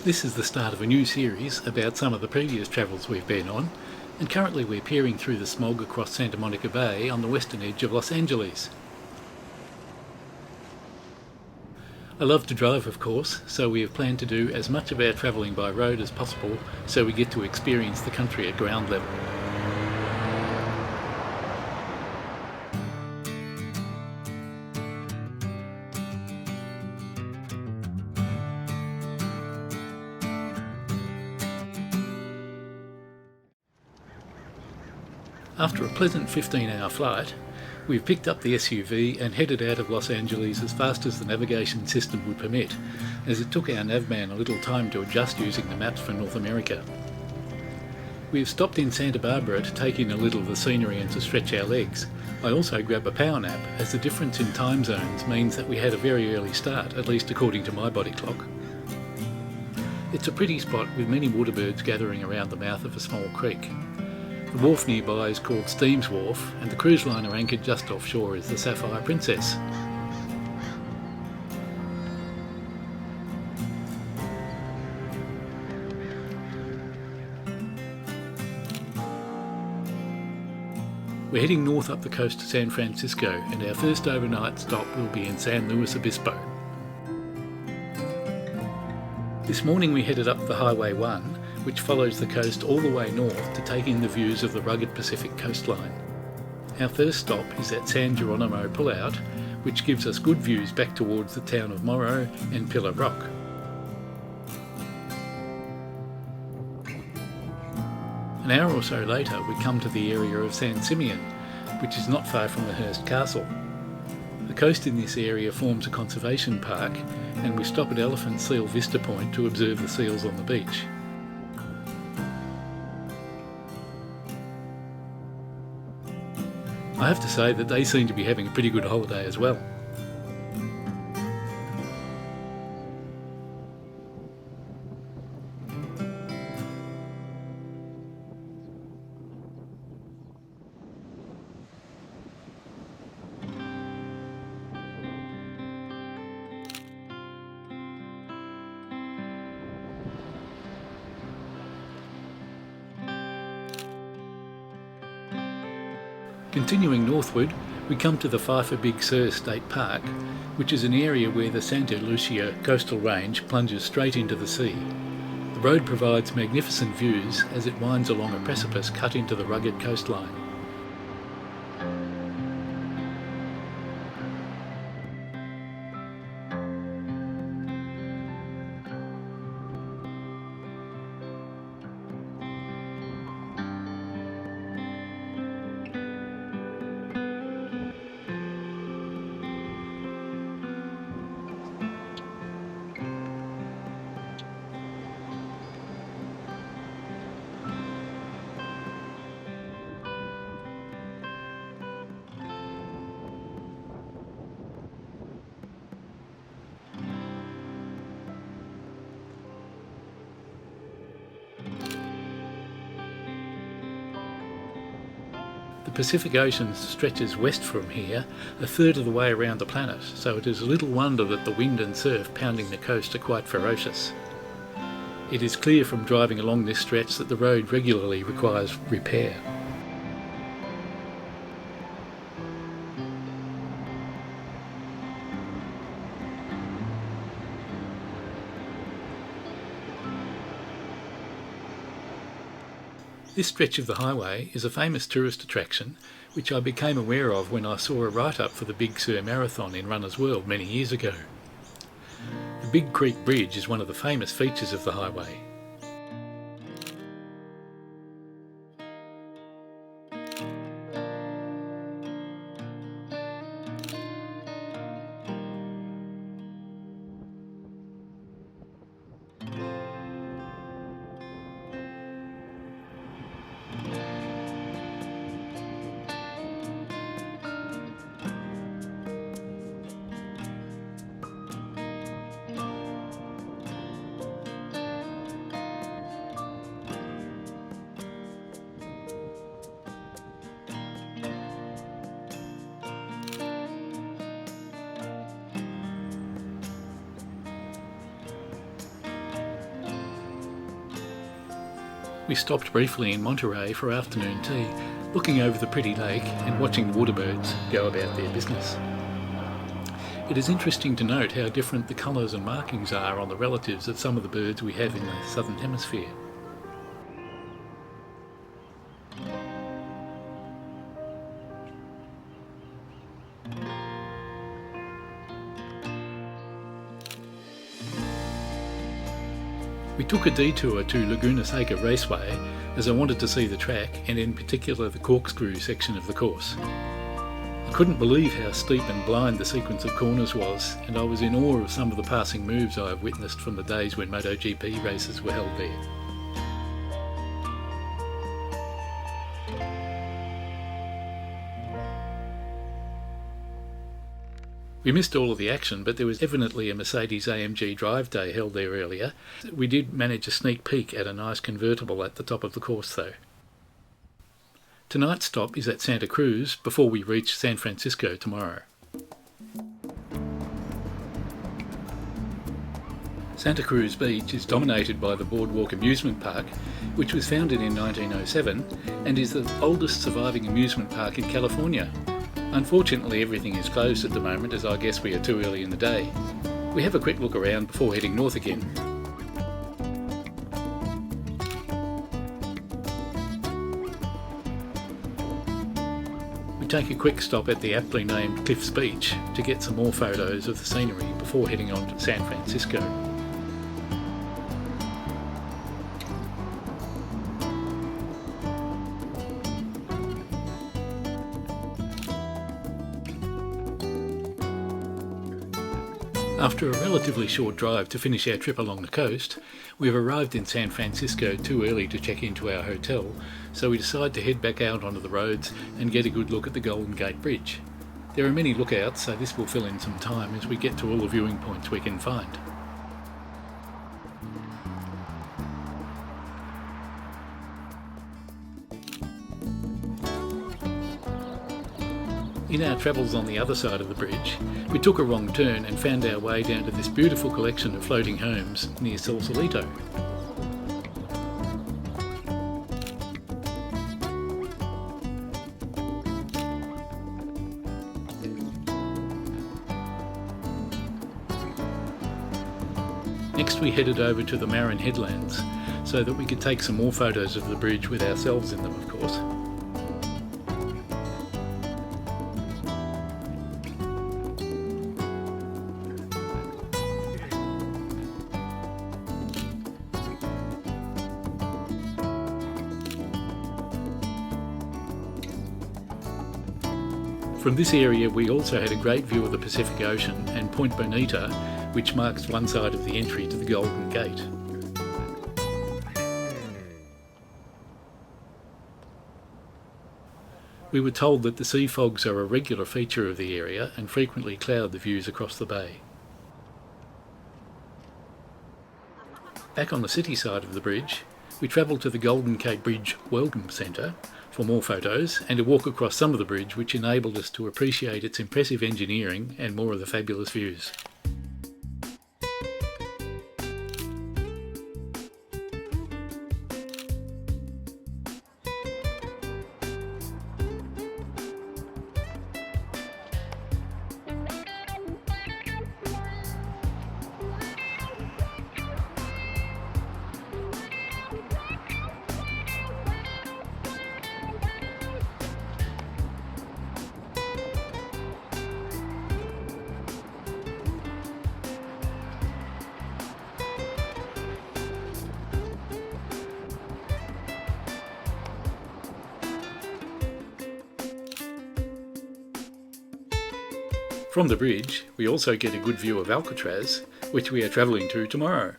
This is the start of a new series about some of the previous travels we've been on, and currently we're peering through the smog across Santa Monica Bay on the western edge of Los Angeles. I love to drive, of course, so we have planned to do as much of our travelling by road as possible so we get to experience the country at ground level. After a pleasant 15-hour flight, we've picked up the SUV and headed out of Los Angeles as fast as the navigation system would permit, as it took our navman a little time to adjust using the maps for North America. We have stopped in Santa Barbara to take in a little of the scenery and to stretch our legs. I also grab a power nap, as the difference in time zones means that we had a very early start, at least according to my body clock. It's a pretty spot with many waterbirds gathering around the mouth of a small creek. The wharf nearby is called Steam's Wharf, and the cruise liner anchored just offshore is the Sapphire Princess. We're heading north up the coast to San Francisco, and our first overnight stop will be in San Luis Obispo. This morning we headed up the Highway 1, which follows the coast all the way north to take in the views of the rugged Pacific coastline. Our first stop is at San Geronimo Pullout, which gives us good views back towards the town of Morro and Pillar Rock. An hour or so later we come to the area of San Simeon, which is not far from the Hearst Castle. The coast in this area forms a conservation park, and we stop at Elephant Seal Vista Point to observe the seals on the beach. I have to say that they seem to be having a pretty good holiday as well. Continuing northward, we come to the Pfeiffer Big Sur State Park, which is an area where the Santa Lucia coastal range plunges straight into the sea. The road provides magnificent views as it winds along a precipice cut into the rugged coastline. The Pacific Ocean stretches west from here a third of the way around the planet, so it is little wonder that the wind and surf pounding the coast are quite ferocious. It is clear from driving along this stretch that the road regularly requires repair. This stretch of the highway is a famous tourist attraction, which I became aware of when I saw a write-up for the Big Sur Marathon in Runner's World many years ago. The Big Creek Bridge is one of the famous features of the highway. We stopped briefly in Monterey for afternoon tea, looking over the pretty lake and watching the waterbirds go about their business. It is interesting to note how different the colours and markings are on the relatives of some of the birds we have in the southern hemisphere. We took a detour to Laguna Seca Raceway as I wanted to see the track and in particular the corkscrew section of the course. I couldn't believe how steep and blind the sequence of corners was, and I was in awe of some of the passing moves I have witnessed from the days when MotoGP races were held there. We missed all of the action, but there was evidently a Mercedes AMG Drive Day held there earlier. We did manage a sneak peek at a nice convertible at the top of the course though. Tonight's stop is at Santa Cruz before we reach San Francisco tomorrow. Santa Cruz Beach is dominated by the Boardwalk Amusement Park, which was founded in 1907 and is the oldest surviving amusement park in California. Unfortunately, everything is closed at the moment as I guess we are too early in the day. We have a quick look around before heading north again. We take a quick stop at the aptly named Cliffs Beach to get some more photos of the scenery before heading on to San Francisco. After a relatively short drive to finish our trip along the coast, we have arrived in San Francisco too early to check into our hotel, so we decide to head back out onto the roads and get a good look at the Golden Gate Bridge. There are many lookouts, so this will fill in some time as we get to all the viewing points we can find. In our travels on the other side of the bridge, we took a wrong turn and found our way down to this beautiful collection of floating homes near Sausalito. Next we headed over to the Marin Headlands so that we could take some more photos of the bridge with ourselves in them, of course. From this area we also had a great view of the Pacific Ocean and Point Bonita, which marks one side of the entry to the Golden Gate. We were told that the sea fogs are a regular feature of the area and frequently cloud the views across the bay. Back on the city side of the bridge, we travelled to the Golden Gate Bridge Welcome Centre for more photos and a walk across some of the bridge, which enabled us to appreciate its impressive engineering and more of the fabulous views. From the bridge, we also get a good view of Alcatraz, which we are travelling to tomorrow.